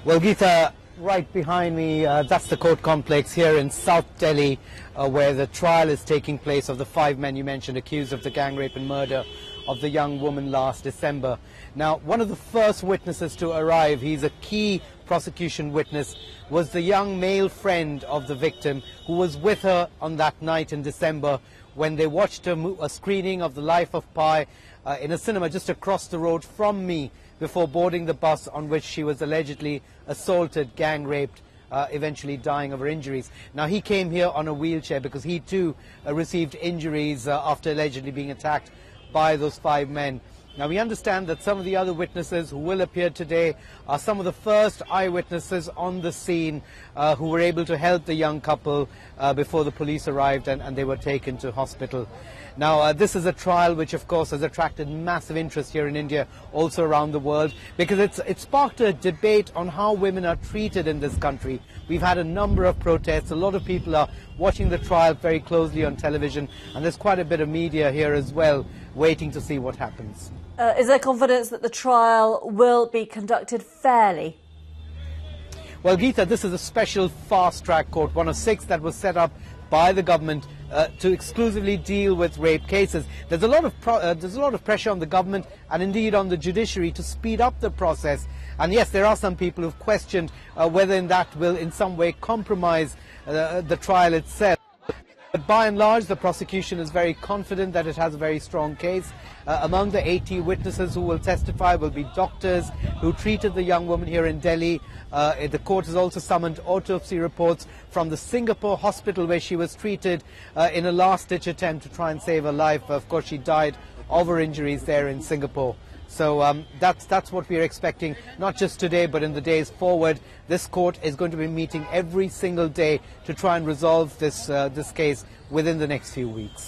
Well, Geeta, right behind me, that's the court complex here in South Delhi, where the trial is taking place of the 5 men you mentioned accused of the gang rape and murder of the young woman last December. Now, one of the first witnesses to arrive, he's a key prosecution witness, was the young male friend of the victim who was with her on that night in December when they watched a screening of The Life of Pi in a cinema just across the road from me before boarding the bus on which she was allegedly assaulted, gang raped, eventually dying of her injuries. Now, he came here on a wheelchair because he too received injuries after allegedly being attacked by those 5 men. Now, we understand that some of the other witnesses who will appear today are some of the first eyewitnesses on the scene who were able to help the young couple before the police arrived and they were taken to hospital. Now, this is a trial which, of course, has attracted massive interest here in India, also around the world, because it's sparked a debate on how women are treated in this country. We've had a number of protests. A lot of people are watching the trial very closely on television, and there's quite a bit of media here as well, waiting to see what happens. Is there confidence that the trial will be conducted fairly? Well, Geeta, this is a special fast-track court, one of 6 that was set up by the government to exclusively deal with rape cases. There's a lot of pressure on the government and indeed on the judiciary to speed up the process. And yes, there are some people who've questioned whether that will in some way compromise the trial itself. But by and large, the prosecution is very confident that it has a very strong case. Among the 80 witnesses who will testify will be doctors who treated the young woman here in Delhi. The court has also summoned autopsy reports from the Singapore hospital where she was treated in a last-ditch attempt to try and save her life. Of course, she died of her injuries there in Singapore. So that's what we are expecting, not just today, but in the days forward. This court is going to be meeting every single day to try and resolve this case within the next few weeks.